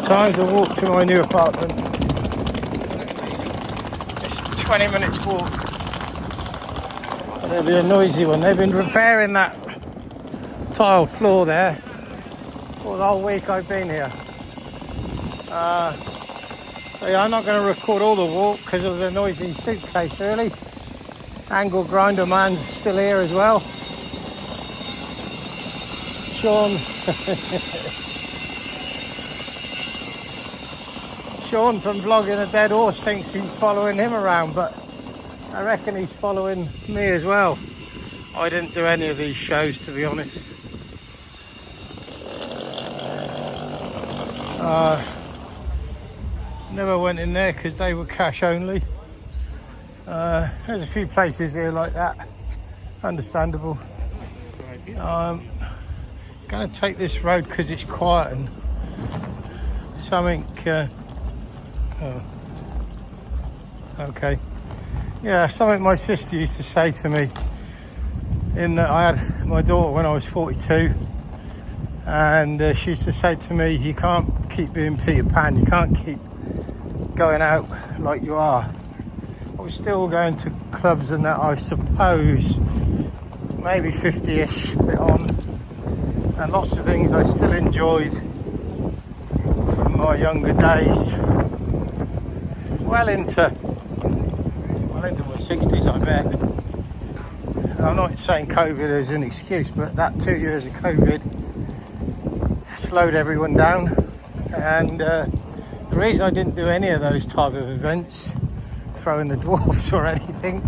Time to walk to my new apartment. It's 20 minutes walk. It'll be a noisy one. They've been repairing that tile floor there for the whole week I've been here. So yeah, I'm not going to record all the walk because of the noisy suitcase really. Angle grinder man's still here as well. Sean Sean from Vlogging a Dead Horse thinks he's following him around, but I reckon he's following me as well. I didn't do any of these shows, to be honest. Never went in there because they were cash only. There's a few places here like that. Understandable. I'm going to take this road because it's quiet and something. Okay. Yeah, something my sister used to say to me. In that I had my daughter when I was 42, and she used to say to me, "You can't keep being Peter Pan. You can't keep going out like you are." I was still going to clubs and that, I suppose, maybe 50-ish, bit on, and lots of things I still enjoyed from my younger days. Well into my 60s, I bet. I'm not saying COVID is an excuse, but that 2 years of COVID slowed everyone down, and the reason I didn't do any of those type of events, throwing the dwarfs or anything,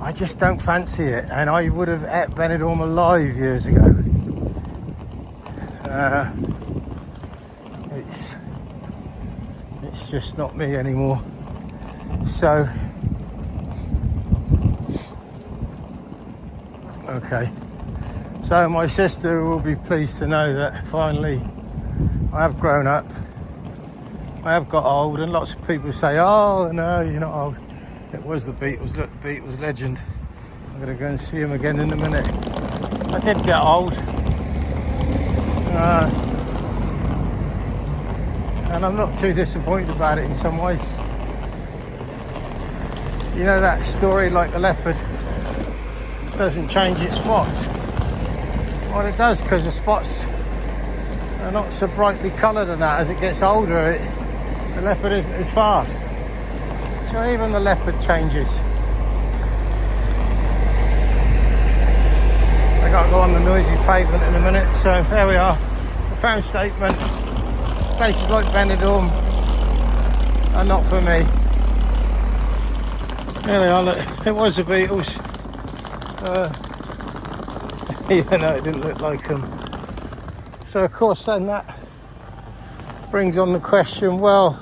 I just don't fancy it, and I would have ate Benidorm alive years ago. It's just not me anymore. So okay, so my sister will be pleased to know that finally I have grown up. I have got old, and lots of people say, "Oh no, you're not old." It was the Beatles. Look, the Beatles legend. I'm going to go and see him again in a minute. I did get old, and I'm not too disappointed about it in some ways. You know that story, like the leopard doesn't change its spots. Well, it does, because the spots are not so brightly coloured and that. As it gets older, the leopard isn't as fast. So even the leopard changes. I got to go on the noisy pavement in a minute. So there we are. The found statement. Places like Benidorm are not for me. There we are. Look, it was the Beatles. Even though it didn't look like them. So of course then that brings on the question, well,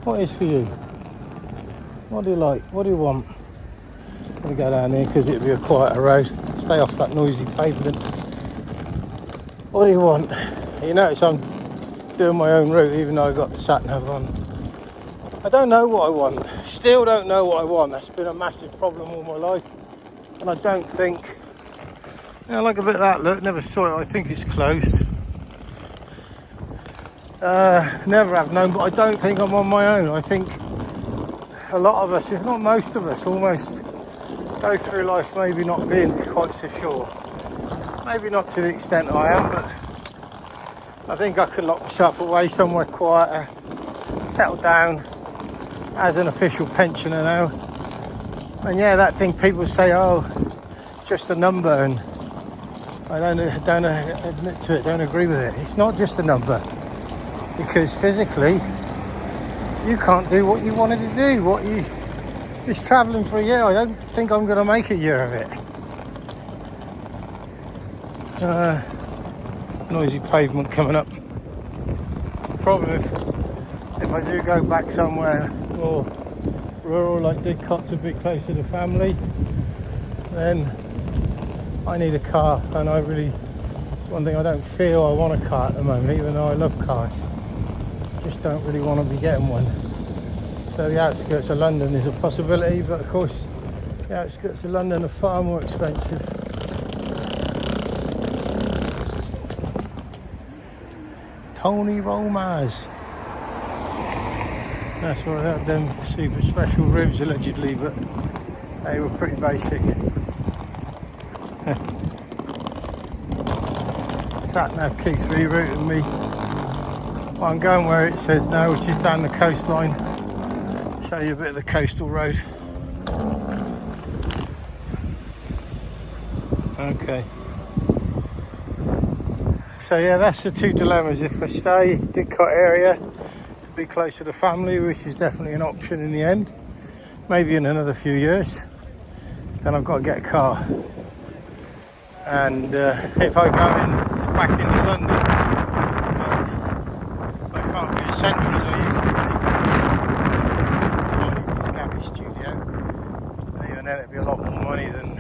what is for you? What do you like? What do you want? I'm going to go down here because it'll be a quieter road. Stay off that noisy pavement. What do you want? You notice I'm doing my own route even though I got the sat-nav on. I don't know what I want. Still don't know what I want. That's been a massive problem all my life. And I don't think, I like a bit of that look, never saw it, I think it's closed. Never have known, but I don't think I'm on my own. I think a lot of us, if not most of us, almost go through life maybe not being quite so sure. Maybe not to the extent I am, but I think I could lock myself away somewhere quieter, settle down as an official pensioner now. And yeah, that thing people say, oh, it's just a number, and I don't admit to it, don't agree with it. It's not just a number, because physically you can't do what you wanted to do. It's travelling for a year. I don't think I'm going to make a year of it. Noisy pavement coming up. Problem if I do go back somewhere more rural, like Didcot's a bit closer to family, then I need a car, and it's one thing I don't feel I want a car at the moment, even though I love cars. Just don't really want to be getting one. So the outskirts of London is a possibility, but of course the outskirts of London are far more expensive. Tony Romas. That's what I had, them super special ribs allegedly, but they were pretty basic. Sat nav keeps rerouting me. Well, I'm going where it says now, which is down the coastline. Show you a bit of the coastal road. Okay. So yeah, that's the two dilemmas. If I stay Didcot area to be close to the family, which is definitely an option in the end, maybe in another few years, then I've got to get a car. And if I go back into London, I can't be as central as I used to be. Tiny, scabby studio. And even then it'd be a lot more money than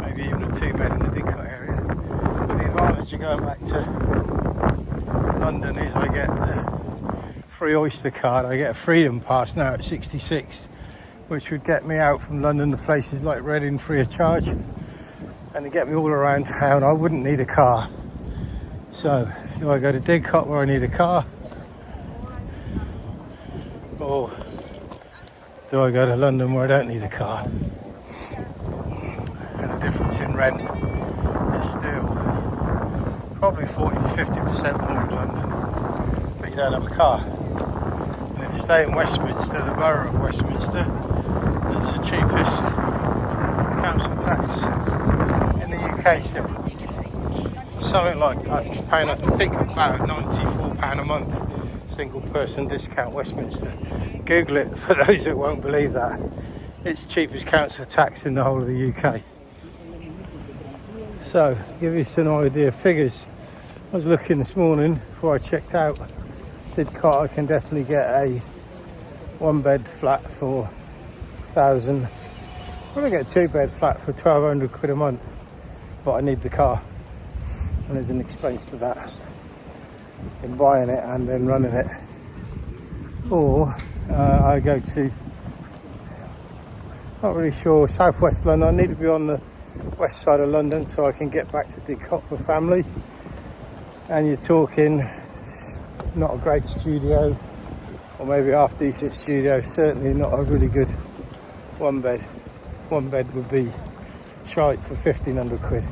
maybe even a 2-bed in the Didcot area. But the advantage of going back to London is I get the free Oyster card. I get a Freedom Pass now at 66, which would get me out from London to places like Reading free of charge, and to get me all around town. I wouldn't need a car. So do I go to Didcot where I need a car, or do I go to London where I don't need a car? And the difference in rent is still probably 40 to 50% more in London, but you don't have a car. And if you stay in Westminster, the borough of Westminster, that's the cheapest council tax in the UK still. Something like, I'm paying, I think, about £94 a month, single person discount Westminster. Google it for those that won't believe that. It's the cheapest council tax in the whole of the UK. So, give you some idea of figures. I was looking this morning before I checked out. Didcot, I can definitely get a 1-bed flat for 1,000. I'm going to get a 2-bed flat for 1,200 quid a month, but I need the car, and there's an expense to that in buying it and then running it. Or I go to, not really sure, southwest London. I need to be on the west side of London so I can get back to Didcot for family. And you're talking not a great studio, or maybe half decent studio, certainly not a really good 1-bed. 1-bed would be shite for 1,500 quid.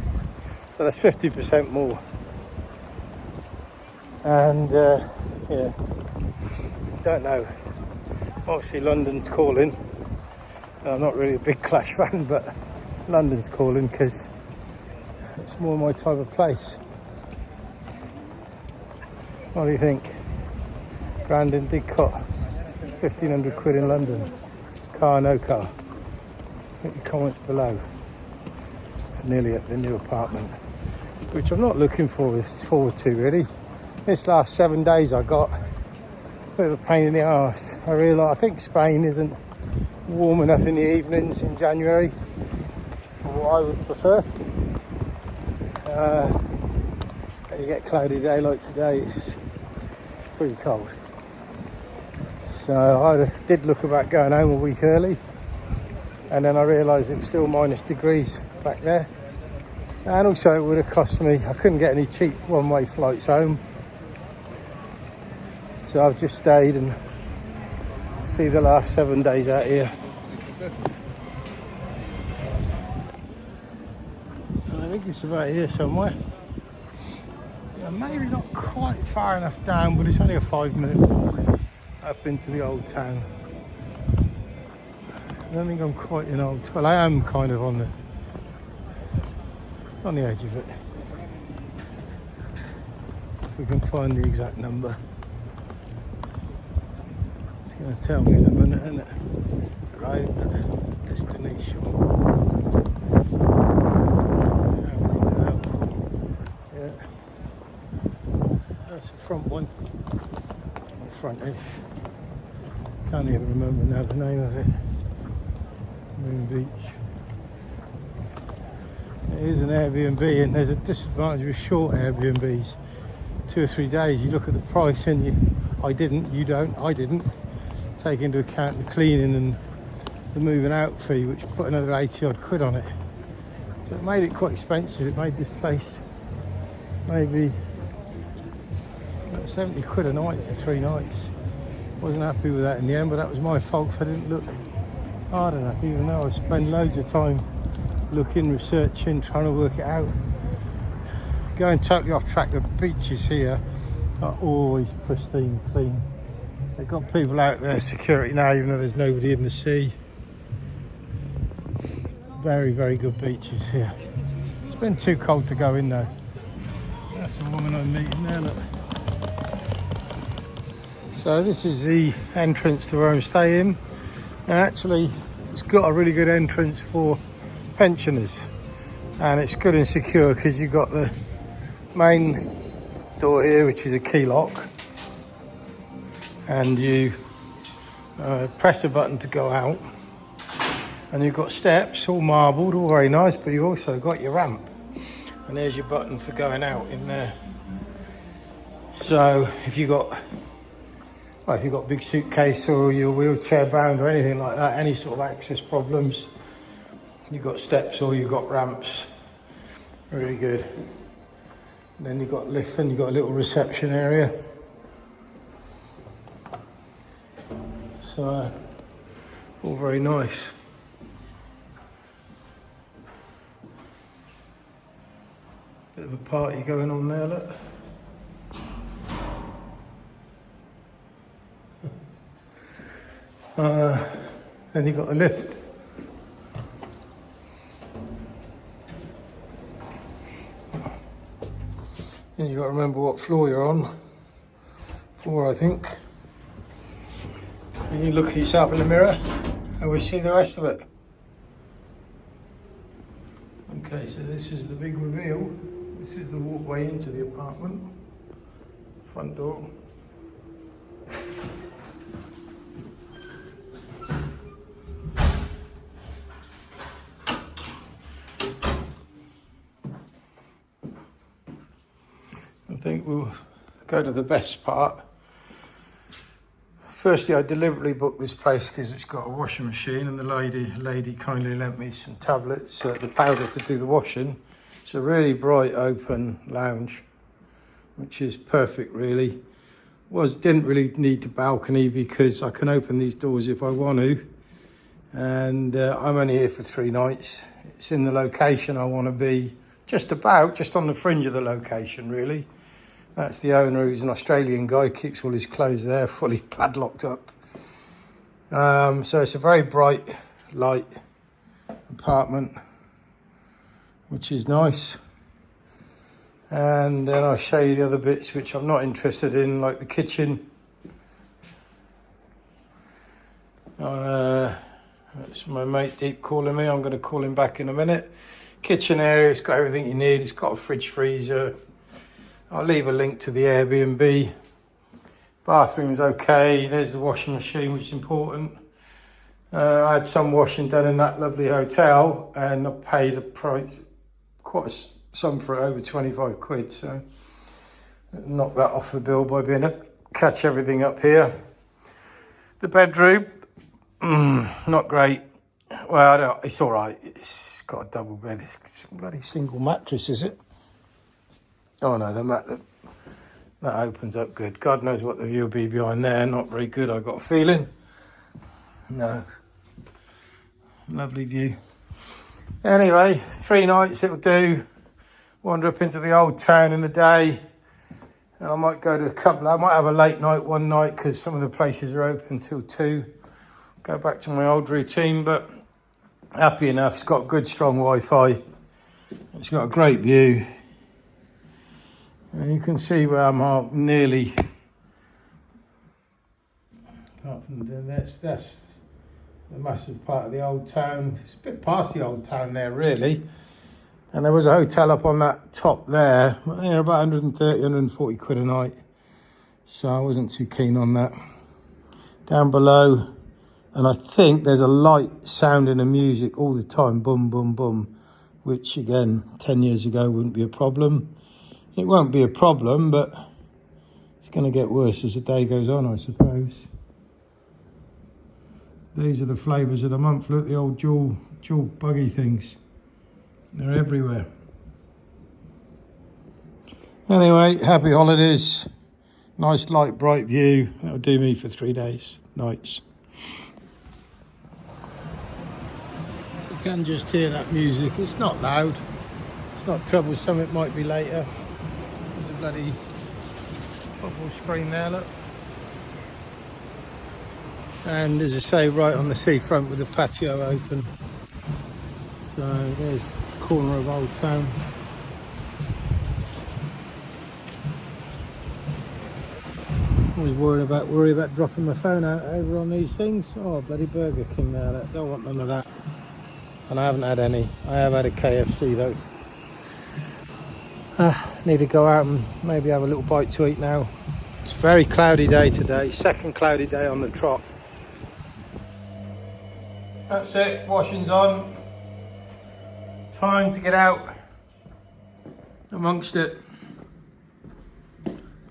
So that's 50% more. And yeah, don't know. Obviously London's calling. I'm not really a big Clash fan, but London's calling because it's more my type of place. What do you think? Grand in Didcot, 1,500 quid in London. Car, no car? Put your comments below. Nearly at the new apartment, which I'm not looking forward to really. This last 7 days I got a bit of a pain in the arse. I realise, I think Spain isn't warm enough in the evenings in January for what I would prefer. And you get cloudy day like today, it's pretty cold. So I did look about going home a week early, and then I realised it was still minus degrees back there, and also it would have cost me, I couldn't get any cheap one-way flights home, so I've just stayed and see the last 7 days out here. And I think it's about here somewhere. Maybe not quite far enough down, but it's only a 5-minute walk up into the old town. I don't think I'm quite in old, well, I am kind of on the edge of it. See if we can find the exact number. It's going to tell me in a minute, isn't it? Arrived at destination. Yeah. That's the front one. Or frontish. Can't even remember now the name of it. Moon Beach. It is an Airbnb, and there's a disadvantage with short Airbnbs. 2 or 3 days, you look at the price and I didn't take into account the cleaning and the moving out fee, which put another 80 odd quid on it. So it made it quite expensive. It made this place maybe About 70 quid a night for 3 nights. Wasn't happy with that in the end, but that was my fault if I didn't look hard enough, even though I spent loads of time looking, researching, trying to work it out. Going totally off track, the beaches here are always pristine, clean. They've got people out there, security now, even though there's nobody in the sea. Very, very good beaches here. It's been too cold to go in though. That's the woman I'm meeting there, look. So this is the entrance to where I'm staying. And actually, it's got a really good entrance for pensioners. And it's good and secure because you've got the main door here, which is a key lock. And you press a button to go out. And you've got steps, all marbled, all very nice, but you've also got your ramp. And there's your button for going out in there. So if you've got big suitcase or you're wheelchair bound or anything like that, any sort of access problems, you've got steps or you've got ramps. Really good. And then you've got lift and you've got a little reception area. So all very nice. Bit of a party going on there, look. Then you've got the lift. And you've got to remember what floor you're on. 4, I think. And you look at yourself in the mirror and we see the rest of it. Okay, so this is the big reveal. This is the walkway into the apartment. Front door. I think we'll go to the best part. Firstly, I deliberately booked this place because it's got a washing machine, and the lady kindly lent me some tablets, the powder to do the washing. It's a really bright open lounge, which is perfect really. Didn't really need the balcony because I can open these doors if I want to. And I'm only here for 3 nights. It's in the location I want to be, just on the fringe of the location really. That's the owner, who's an Australian guy, keeps all his clothes there, fully padlocked up. So it's a very bright, light apartment, which is nice. And then I'll show you the other bits which I'm not interested in, like the kitchen. That's my mate Deep calling me. I'm going to call him back in a minute. Kitchen area, it's got everything you need. It's got a fridge, freezer. I'll leave a link to the Airbnb. Bathroom's okay. There's the washing machine, which is important. I had some washing done in that lovely hotel, and I paid a price, quite a sum for it, over 25 quid. So knock that off the bill by being able to catch everything up here. The bedroom, not great. Well, it's all right. It's got a double bed. It's a bloody single mattress, is it? Oh no, that opens up good. God knows what the view will be behind there. Not very good, I got a feeling. No. Lovely view. Anyway, 3 nights it'll do. Wander up into the old town in the day. And I might go to I might have a late night one night because some of the places are open till 2. Go back to my old routine, but happy enough. It's got good, strong Wi-Fi. It's got a great view. And you can see where I'm nearly. Apart from that's the massive part of the old town. It's a bit past the old town there, really. And there was a hotel up on that top there, about 130, 140 quid a night. So I wasn't too keen on that. Down below, and I think there's a light sounding of music all the time, boom, boom, boom, which again, 10 years ago wouldn't be a problem. It won't be a problem, but it's going to get worse as the day goes on, I suppose. These are the flavours of the month. Look, the old dual buggy things. They're everywhere. Anyway, happy holidays. Nice light bright view. That'll do me for 3 days, nights. You can just hear that music. It's not loud. It's not troublesome. It might be later. There's a bloody football screen there, look. And as I say, right on the seafront with the patio open. So there's the corner of Old Town. Always worry about dropping my phone out over on these things. Oh, bloody Burger King now, that don't want none of that. And I haven't had any. I have had a KFC though. Need to go out and maybe have a little bite to eat now. It's a very cloudy day today. Second cloudy day on the trot. That's it. Washing's on. Time to get out amongst it.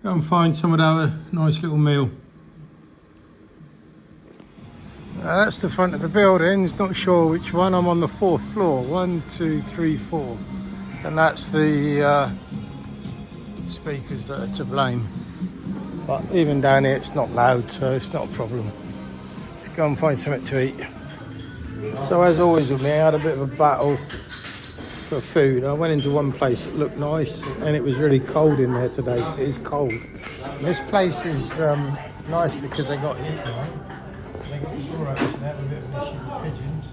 Go and find somewhere to have a nice little meal. That's the front of the building. Not sure which one. I'm on the 4th floor. 1, 2, 3, 4. And that's the speakers that are to blame. But even down here it's not loud, so it's not a problem. Let's go and find something to eat. So as always with me, I had a bit of a battle for food. I went into one place that looked nice and it was really cold in there today. It is cold. And this place is nice because they got heat on. They got euros and they have a bit of an issue with pigeons.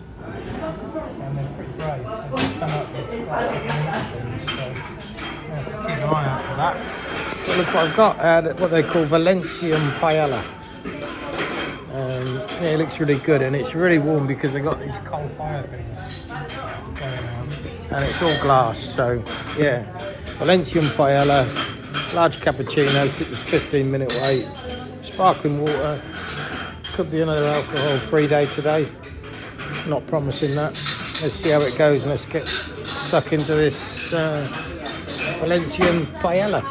And they're pretty brave. They just come up with quite things, so I have to keep an eye out for that. But look what I've got. I had what they call Valencian paella. Yeah, it looks really good and it's really warm because they got these coal fire things going on. And it's all glass, so yeah. Valencian paella, large cappuccino, took the 15-minute wait. Sparkling water, could be another alcohol-free day today. Not promising that. Let's see how it goes and let's get stuck into this Valencian paella.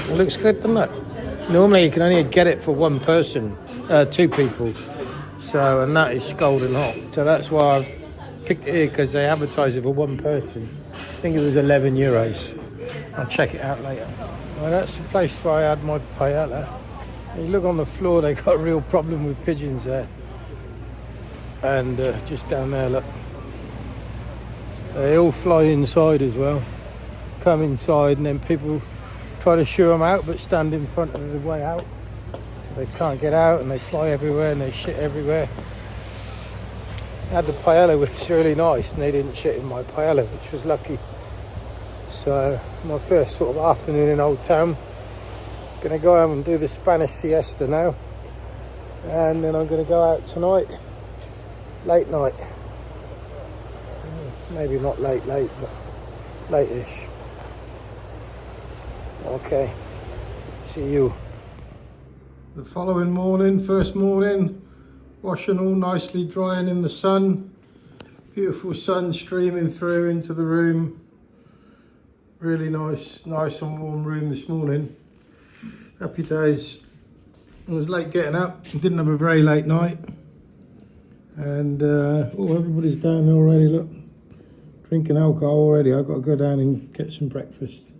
It looks good, doesn't it? Normally you can only get it for one person, 2 people. So, and that is scalding hot. So that's why I picked it here, because they advertise it for one person. I think it was 11 euros. I'll check it out later. Well, that's the place where I had my paella. You look on the floor, they got a real problem with pigeons there. And just down there, look. They all fly inside as well. Come inside and then people try to shoo them out, but stand in front of the way out. So they can't get out and they fly everywhere and they shit everywhere. I had the paella, which was really nice, and they didn't shit in my paella, which was lucky. So my first sort of afternoon in Old Town. Gonna go home and do the Spanish siesta now. And then I'm gonna go out tonight, late night. Maybe not late, but late-ish. Okay, see you. The following morning, first morning, washing all nicely drying in the sun. Beautiful sun streaming through into the room. Really nice and warm room this morning. Happy days. I was late getting up, didn't have a very late night. And everybody's down there already, look. Drinking alcohol already. I've got to go down and get some breakfast.